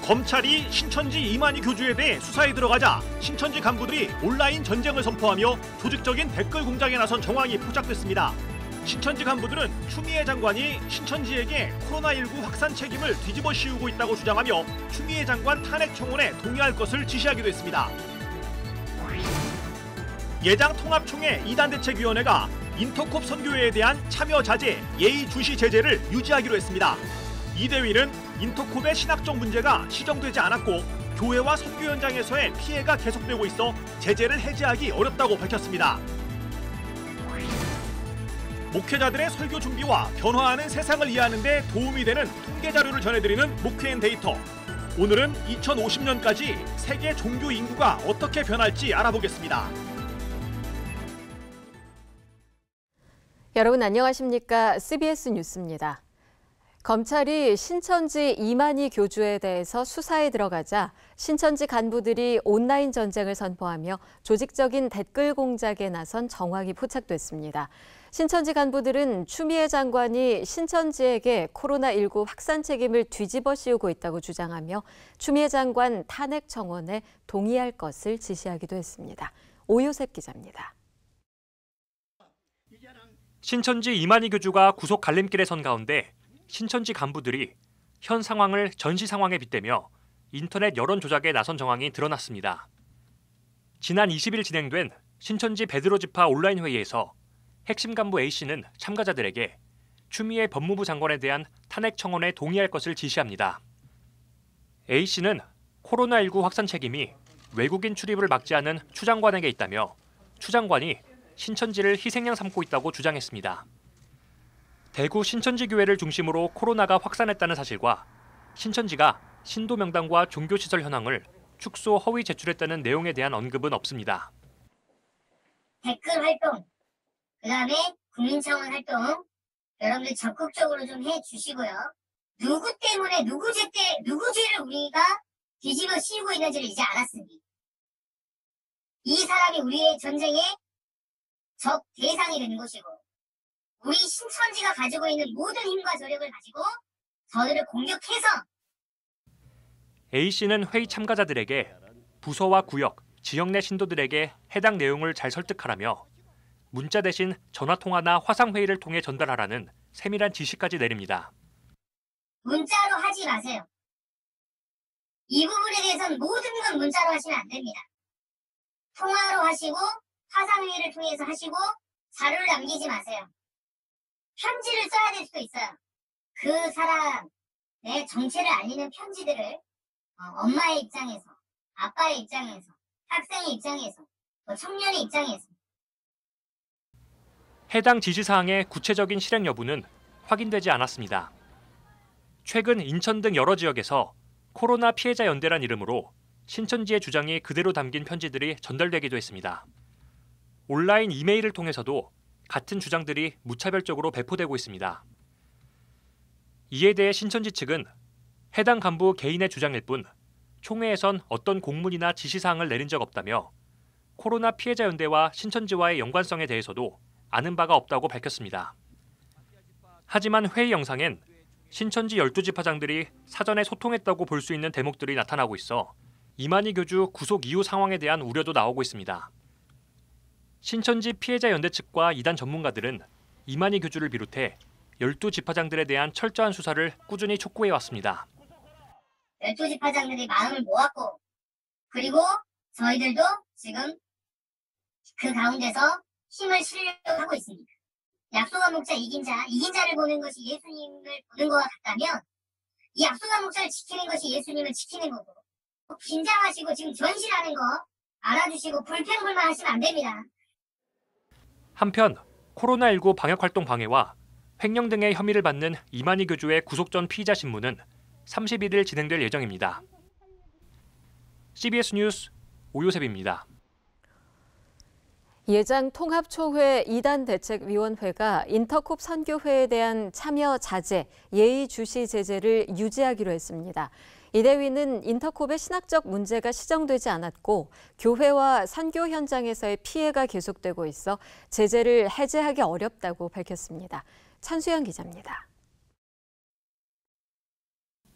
검찰이 신천지 이만희 교주에 대해 수사에 들어가자 신천지 간부들이 온라인 전쟁을 선포하며 조직적인 댓글 공작에 나선 정황이 포착됐습니다. 신천지 간부들은 추미애 장관이 신천지에게 코로나19 확산 책임을 뒤집어 씌우고 있다고 주장하며 추미애 장관 탄핵 청원에 동의할 것을 지시하기도 했습니다. 예장통합총회 2단 대책위원회가 인터콥 선교회에 대한 참여 자제, 예의 주시 제재를 유지하기로 했습니다. 이 대위는 인터콥의 신학적 문제가 시정되지 않았고 교회와 선교 현장에서의 피해가 계속되고 있어 제재를 해제하기 어렵다고 밝혔습니다. 목회자들의 설교 준비와 변화하는 세상을 이해하는 데 도움이 되는 통계 자료를 전해드리는 목회앤데이터. 오늘은 2050년까지 세계 종교 인구가 어떻게 변할지 알아보겠습니다. 여러분 안녕하십니까? CBS 뉴스입니다. 검찰이 신천지 이만희 교주에 대해서 수사에 들어가자 신천지 간부들이 온라인 전쟁을 선포하며 조직적인 댓글 공작에 나선 정황이 포착됐습니다. 신천지 간부들은 추미애 장관이 신천지에게 코로나19 확산 책임을 뒤집어 씌우고 있다고 주장하며 추미애 장관 탄핵 청원에 동의할 것을 지시하기도 했습니다. 오요셉 기자입니다. 신천지 이만희 교주가 구속 갈림길에 선 가운데 신천지 간부들이 현 상황을 전시 상황에 빗대며 인터넷 여론 조작에 나선 정황이 드러났습니다. 지난 20일 진행된 신천지 베드로 지파 온라인 회의에서 핵심 간부 A씨는 참가자들에게 추미애 법무부 장관에 대한 탄핵 청원에 동의할 것을 지시합니다. A씨는 코로나19 확산 책임이 외국인 출입을 막지 않은 추 장관에게 있다며 추 장관이 신천지를 희생양 삼고 있다고 주장했습니다. 대구 신천지교회를 중심으로 코로나가 확산했다는 사실과 신천지가 신도 명단과 종교시설 현황을 축소 허위 제출했다는 내용에 대한 언급은 없습니다. 댓글 활동, 그다음에 국민청원 활동 여러분들 적극적으로 좀 해주시고요. 누구 때문에 누구 죄를 우리가 뒤집어 씌우고 있는지를 이제 알았습니다. 이 사람이 우리의 전쟁의 적 대상이 되는 것이고 우리 신천지가 가지고 있는 모든 힘과 저력을 가지고 저들을 공격해서 A씨는 회의 참가자들에게 부서와 구역, 지역 내 신도들에게 해당 내용을 잘 설득하라며 문자 대신 전화통화나 화상회의를 통해 전달하라는 세밀한 지시까지 내립니다. 문자로 하지 마세요. 이 부분에 대해서는 모든 건 문자로 하시면 안 됩니다. 통화로 하시고 화상회의를 통해서 하시고 자료를 남기지 마세요. 편지를 써야 될 수도 있어요. 그 사람의 정체를 알리는 편지들을 엄마의 입장에서, 아빠의 입장에서, 학생의 입장에서, 청년의 입장에서 해당 지시사항의 구체적인 실행 여부는 확인되지 않았습니다. 최근 인천 등 여러 지역에서 코로나 피해자 연대란 이름으로 신천지의 주장이 그대로 담긴 편지들이 전달되기도 했습니다. 온라인 이메일을 통해서도 같은 주장들이 무차별적으로 배포되고 있습니다. 이에 대해 신천지 측은 해당 간부 개인의 주장일 뿐 총회에선 어떤 공문이나 지시사항을 내린 적 없다며 코로나 피해자 연대와 신천지와의 연관성에 대해서도 아는 바가 없다고 밝혔습니다. 하지만 회의 영상엔 신천지 12지파장들이 사전에 소통했다고 볼 수 있는 대목들이 나타나고 있어 이만희 교주 구속 이후 상황에 대한 우려도 나오고 있습니다. 신천지 피해자 연대 측과 이단 전문가들은 이만희 교주를 비롯해 12지파장들에 대한 철저한 수사를 꾸준히 촉구해왔습니다. 12지파장들이 마음을 모았고 그리고 저희들도 지금 그 가운데서 힘을 실려고 하고 있습니다. 약속한 목자 이긴 자를 보는 것이 예수님을 보는 것과 같다면 이 약속한 목자를 지키는 것이 예수님을 지키는 거고 긴장하시고 지금 전신하는 거 알아주시고 불평불만 하시면 안 됩니다. 한편 코로나19 방역활동 방해와 횡령 등의 혐의를 받는 이만희 교주의 구속 전 피의자 신문은 31일 진행될 예정입니다. CBS 뉴스 오요셉입니다. 예장통합총회 2단 대책위원회가 인터콥 선교회에 대한 참여 자제, 예의 주시 제재를 유지하기로 했습니다. 이 대위는 인터콥의 신학적 문제가 시정되지 않았고 교회와 선교 현장에서의 피해가 계속되고 있어 제재를 해제하기 어렵다고 밝혔습니다. 찬수영 기자입니다.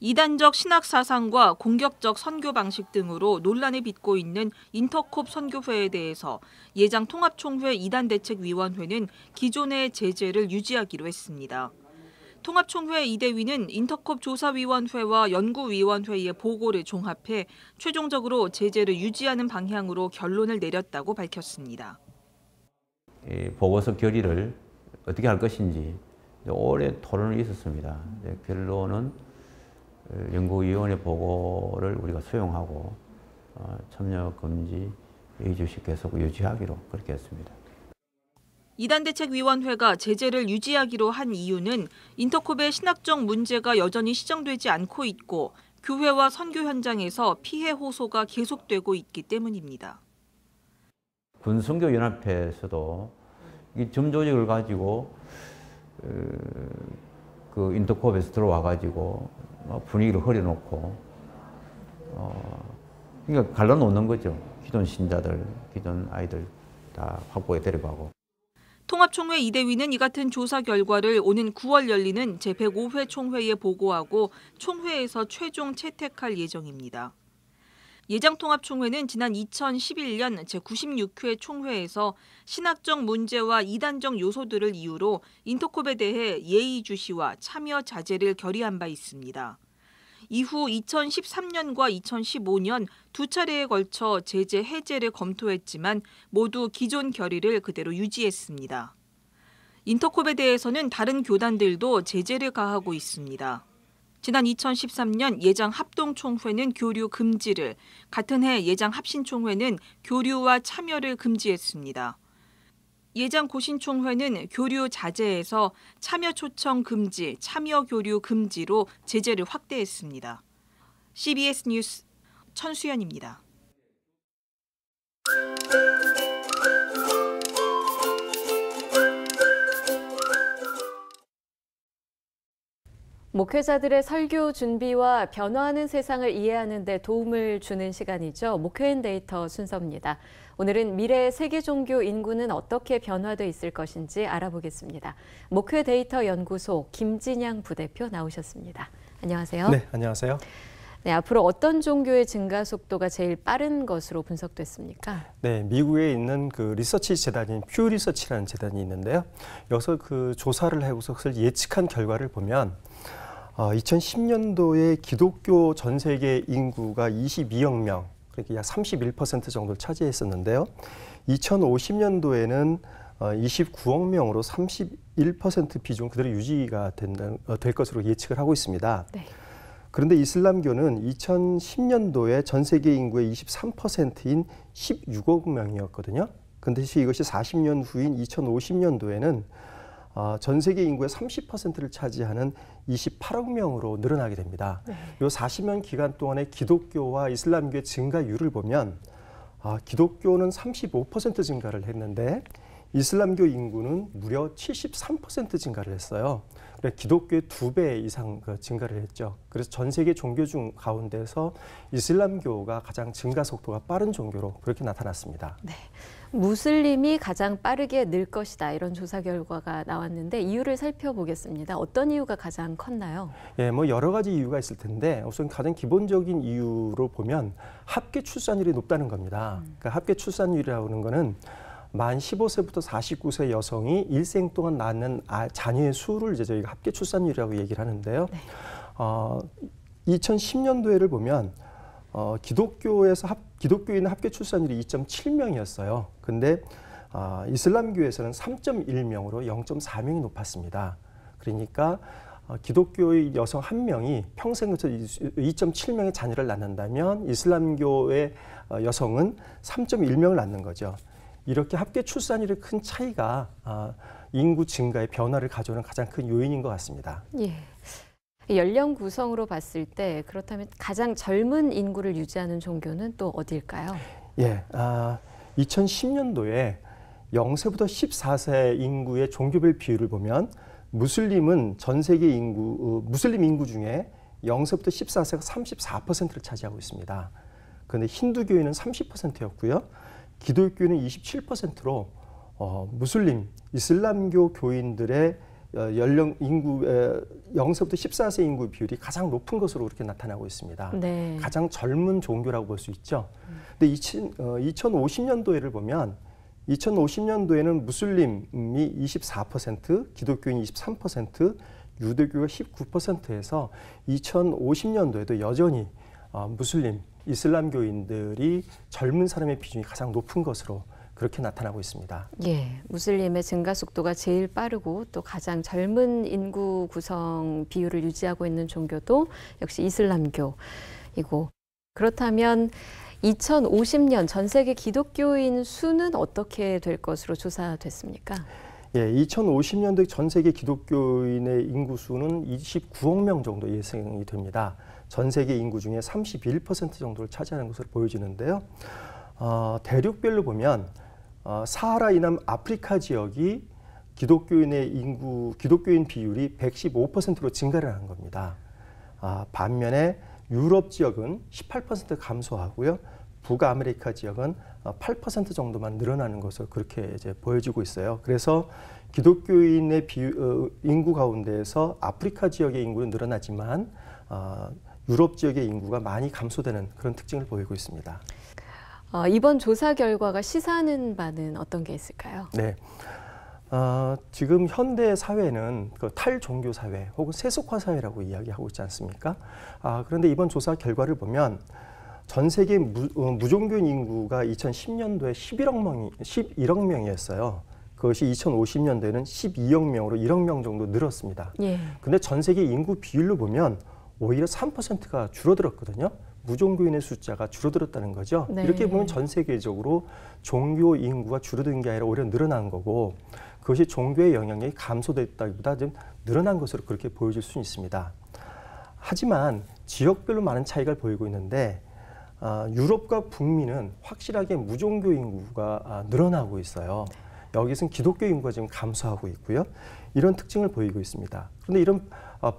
이단적 신학 사상과 공격적 선교 방식 등으로 논란을 빚고 있는 인터콥 선교회에 대해서 예장 통합총회 이단대책위원회는 기존의 제재를 유지하기로 했습니다. 통합총회 이대위는 인터콥 조사위원회와 연구위원회의 보고를 종합해 최종적으로 제재를 유지하는 방향으로 결론을 내렸다고 밝혔습니다. 보고서 결의를 어떻게 할 것인지 오래 토론이 있었습니다. 결론은 연구위원회 보고를 우리가 수용하고 참여 금지, 예의주식 계속 유지하기로 그렇게 했습니다. 이단대책위원회가 제재를 유지하기로 한 이유는 인터콥의 신학적 문제가 여전히 시정되지 않고 있고 교회와 선교 현장에서 피해 호소가 계속되고 있기 때문입니다. 군선교연합회에서도 이 점조직을 가지고 그 인터콥에서 들어와 가지고 분위기를 흐려놓고 그러니까 갈라놓는 거죠. 기존 신자들, 기존 아이들 다 확보에 데려가고. 통합총회 이대위는 이 같은 조사 결과를 오는 9월 열리는 제105회 총회에 보고하고 총회에서 최종 채택할 예정입니다. 예장통합총회는 지난 2011년 제96회 총회에서 신학적 문제와 이단적 요소들을 이유로 인터콥에 대해 예의주시와 참여 자제를 결의한 바 있습니다. 이후 2013년과 2015년 두 차례에 걸쳐 제재 해제를 검토했지만 모두 기존 결의를 그대로 유지했습니다. 인터콥에 대해서는 다른 교단들도 제재를 가하고 있습니다. 지난 2013년 예장 합동총회는 교류 금지를, 같은 해 예장 합신총회는 교류와 참여를 금지했습니다. 예장 고신총회는 교류 자제에서 참여 초청 금지, 참여 교류 금지로 제재를 확대했습니다. CBS 뉴스 천수연입니다. 목회자들의 설교 준비와 변화하는 세상을 이해하는 데 도움을 주는 시간이죠. 목회인데이터 순서입니다. 오늘은 미래의 세계 종교 인구는 어떻게 변화돼 있을 것인지 알아보겠습니다. 목회데이터 연구소 김진양 부대표 나오셨습니다. 안녕하세요. 네, 안녕하세요. 네, 앞으로 어떤 종교의 증가 속도가 제일 빠른 것으로 분석됐습니까? 네, 미국에 있는 그 리서치 재단인 퓨 리서치라는 재단이 있는데요. 여기서 그 조사를 해서 그것을 예측한 결과를 보면 2010년도에 기독교 전 세계 인구가 22억 명, 그러니까 약 31% 정도를 차지했었는데요. 2050년도에는 29억 명으로 31% 비중 그대로 유지가 될 것으로 예측을 하고 있습니다. 네. 그런데 이슬람교는 2010년도에 전 세계 인구의 23%인 16억 명이었거든요. 그런데 이것이 40년 후인 2050년도에는 전 세계 인구의 30%를 차지하는 28억 명으로 늘어나게 됩니다. 네. 이 40년 기간 동안의 기독교와 이슬람교의 증가율을 보면 기독교는 35% 증가를 했는데 이슬람교 인구는 무려 73% 증가를 했어요. 그래서 기독교의 2배 이상 증가를 했죠. 그래서 전 세계 종교 중 가운데서 이슬람교가 가장 증가 속도가 빠른 종교로 그렇게 나타났습니다. 네. 무슬림이 가장 빠르게 늘 것이다, 이런 조사 결과가 나왔는데 이유를 살펴보겠습니다. 어떤 이유가 가장 컸나요? 예, 뭐 여러 가지 이유가 있을 텐데 우선 가장 기본적인 이유로 보면 합계 출산율이 높다는 겁니다. 그러니까 합계 출산율이라고 하는 거는 만 15세부터 49세 여성이 일생 동안 낳는 자녀의 수를 이제 저희가 합계 출산율이라고 얘기를 하는데요. 네. 2010년도에를 보면 기독교인의 합계 출산율이 2.7명이었어요. 근데 이슬람교에서는 3.1명으로 0.4명이 높았습니다. 그러니까 기독교의 여성 한 명이 평생에서 2.7명의 자녀를 낳는다면 이슬람교의 여성은 3.1명을 낳는 거죠. 이렇게 합계 출산율의 큰 차이가 인구 증가의 변화를 가져오는 가장 큰 요인인 것 같습니다. 예. 연령 구성으로 봤을 때 그렇다면 가장 젊은 인구를 유지하는 종교는 또 어디일까요? 예, 2010년도에 0세부터 14세 인구의 종교별 비율을 보면 무슬림은 전 세계 무슬림 인구 중에 0세부터 14세가 34%를 차지하고 있습니다. 그런데 힌두교인은 30%였고요. 기독교인은 27%로 이슬람교 교인들의 연령 인구 0세부터 14세 인구 비율이 가장 높은 것으로 그렇게 나타나고 있습니다. 네. 가장 젊은 종교라고 볼 수 있죠. 근데 2050년도에를 보면 2050년도에는 무슬림이 24%, 기독교인이 23%, 유대교가 19%에서 2050년도에도 여전히 무슬림, 이슬람교인들이 젊은 사람의 비중이 가장 높은 것으로 그렇게 나타나고 있습니다. 예, 무슬림의 증가 속도가 제일 빠르고 또 가장 젊은 인구 구성 비율을 유지하고 있는 종교도 역시 이슬람교이고, 그렇다면 2050년 전 세계 기독교인 수는 어떻게 될 것으로 조사됐습니까? 예, 2050년도 전 세계 기독교인의 인구 수는 29억 명 정도 예상이 됩니다. 전 세계 인구 중에 31% 정도를 차지하는 것으로 보여지는데요. 대륙별로 보면 사하라 이남 아프리카 지역이 기독교인 비율이 115%로 증가를 한 겁니다. 반면에 유럽 지역은 18% 감소하고요. 북아메리카 지역은 8% 정도만 늘어나는 것으로 그렇게 이제 보여지고 있어요. 그래서 기독교인의 인구 가운데에서 아프리카 지역의 인구는 늘어나지만 유럽 지역의 인구가 많이 감소되는 그런 특징을 보이고 있습니다. 이번 조사 결과가 시사하는 바는 어떤 게 있을까요? 네. 지금 현대 사회는 그 탈종교 사회 혹은 세속화 사회라고 이야기하고 있지 않습니까? 그런데 이번 조사 결과를 보면 전 세계 무종교인 인구가 2010년도에 11억 명이었어요. 그것이 2050년도에는 12억 명으로 1억 명 정도 늘었습니다. 그런데 전 세계 인구 비율로 보면 오히려 3%가 줄어들었거든요. 무종교인의 숫자가 줄어들었다는 거죠. 네. 이렇게 보면 전 세계적으로 종교 인구가 줄어든 게 아니라 오히려 늘어난 거고, 그것이 종교의 영향력이 감소됐다기보다 좀 늘어난 것으로 그렇게 보여질 수 있습니다. 하지만 지역별로 많은 차이가 보이고 있는데 유럽과 북미는 확실하게 무종교 인구가 늘어나고 있어요. 여기서는 기독교 인구가 지금 감소하고 있고요. 이런 특징을 보이고 있습니다. 그런데 이런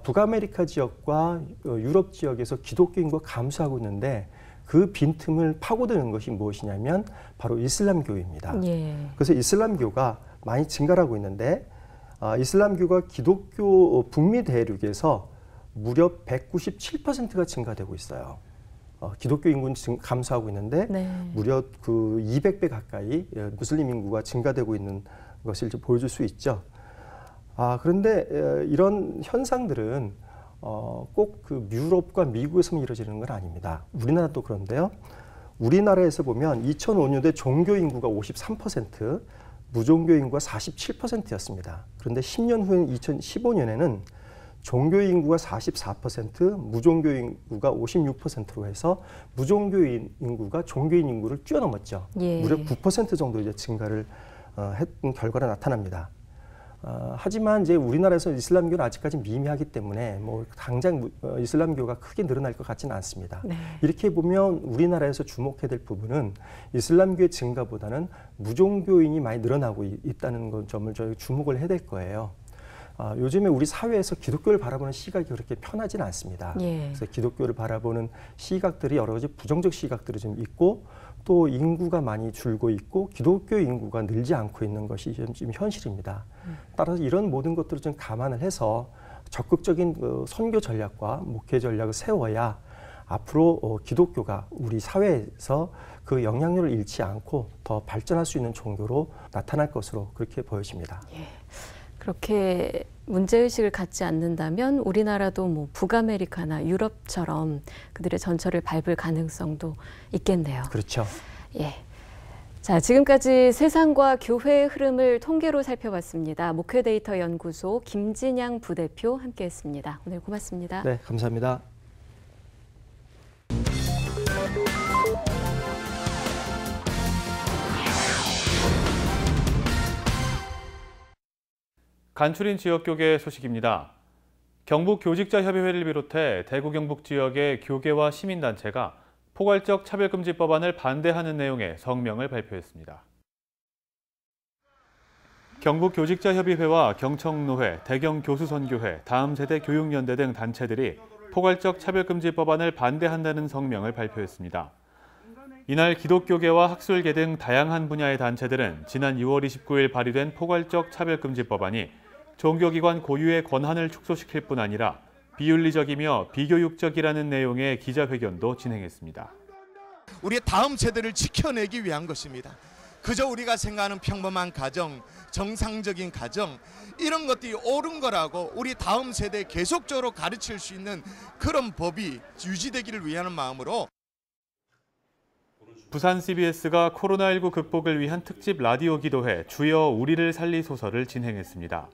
북아메리카 지역과 유럽 지역에서 기독교 인구가 감소하고 있는데 그 빈틈을 파고드는 것이 무엇이냐면 바로 이슬람교입니다. 그래서 이슬람교가 많이 증가하고 있는데 이슬람교가 기독교 북미 대륙에서 무려 197%가 증가되고 있어요. 기독교 인구는 감소하고 있는데 무려 그 200배 가까이 무슬림 인구가 증가되고 있는 것을 보여줄 수 있죠. 그런데 이런 현상들은 꼭 그 유럽과 미국에서만 이루어지는 건 아닙니다. 우리나라도 그런데요. 우리나라에서 보면 2005년도에 종교 인구가 53%, 무종교 인구가 47%였습니다. 그런데 10년 후인 2015년에는 종교 인구가 44%, 무종교 인구가 56%로 해서 무종교 인구가 종교인 인구를 뛰어넘었죠. 무려 9% 정도 이제 증가를 했던 결과가 나타납니다. 하지만 이제 우리나라에서 이슬람교는 아직까지 미미하기 때문에 뭐 당장 이슬람교가 크게 늘어날 것 같지는 않습니다. 이렇게 보면 우리나라에서 주목해야 될 부분은 이슬람교의 증가보다는 무종교인이 많이 늘어나고 있다는 점을 저희 주목을 해야 될 거예요. 요즘에 우리 사회에서 기독교를 바라보는 시각이 그렇게 편하지는 않습니다. 그래서 기독교를 바라보는 시각들이 여러 가지 부정적 시각들이 좀 있고, 또 인구가 많이 줄고 있고 기독교 인구가 늘지 않고 있는 것이 지금 현실입니다. 따라서 이런 모든 것들을 좀 감안을 해서 적극적인 선교 전략과 목회 전략을 세워야 앞으로 기독교가 우리 사회에서 그 영향력을 잃지 않고 더 발전할 수 있는 종교로 나타날 것으로 그렇게 보여집니다. 그렇게 문제의식을 갖지 않는다면 우리나라도 뭐 북아메리카나 유럽처럼 그들의 전철을 밟을 가능성도 있겠네요. 그렇죠. 자, 지금까지 세상과 교회의 흐름을 통계로 살펴봤습니다. 목회데이터 연구소 김진양 부대표 함께했습니다. 오늘 고맙습니다. 네, 감사합니다. 간추린 지역교계 소식입니다. 경북교직자협의회를 비롯해 대구 경북 지역의 교계와 시민단체가 포괄적 차별금지 법안을 반대하는 내용의 성명을 발표했습니다. 경북교직자협의회와 경청노회, 대경교수선교회, 다음세대 교육연대 등 단체들이 포괄적 차별금지 법안을 반대한다는 성명을 발표했습니다. 이날 기독교계와 학술계 등 다양한 분야의 단체들은 지난 6월 29일 발의된 포괄적 차별금지 법안이 종교기관 고유의 권한을 축소시킬 뿐 아니라 비윤리적이며 비교육적이라는 내용의 기자회견도 진행했습니다. 우리의 다음 세대를 지켜내기 위한 것입니다. 그저 우리가 생각하는 평범한 가정, 정상적인 가정, 이런 것들이 옳은 거라고 우리 다음 세대에 계속적으로 가르칠 수 있는 그런 법이 유지되기를 위한 마음으로 부산 CBS가 코로나19 극복을 위한 특집 라디오 기도회 주여 우리를 살리소서를 진행했습니다.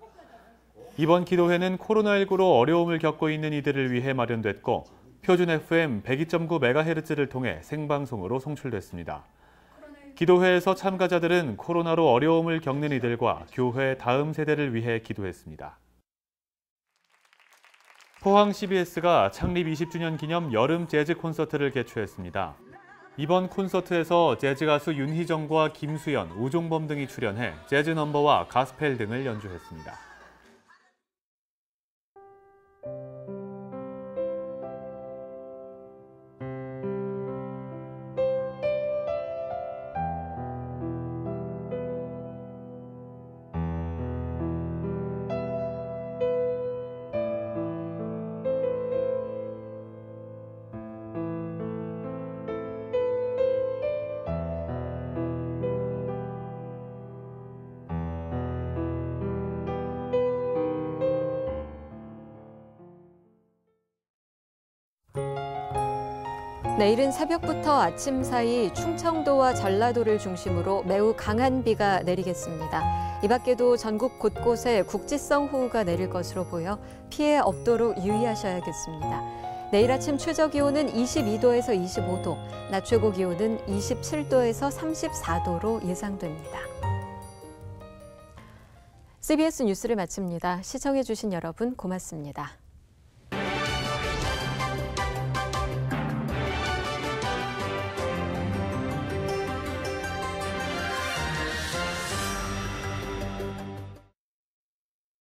이번 기도회는 코로나19로 어려움을 겪고 있는 이들을 위해 마련됐고 표준 FM 102.9MHz를 통해 생방송으로 송출됐습니다. 기도회에서 참가자들은 코로나로 어려움을 겪는 이들과 교회 다음 세대를 위해 기도했습니다. 포항 CBS가 창립 20주년 기념 여름 재즈 콘서트를 개최했습니다. 이번 콘서트에서 재즈 가수 윤희정과 김수연, 우종범 등이 출연해 재즈 넘버와 가스펠 등을 연주했습니다. 내일은 새벽부터 아침 사이 충청도와 전라도를 중심으로 매우 강한 비가 내리겠습니다. 이 밖에도 전국 곳곳에 국지성 호우가 내릴 것으로 보여 피해 없도록 유의하셔야겠습니다. 내일 아침 최저 기온은 22도에서 25도, 낮 최고 기온은 27도에서 34도로 예상됩니다. CBS 뉴스를 마칩니다. 시청해주신 여러분 고맙습니다.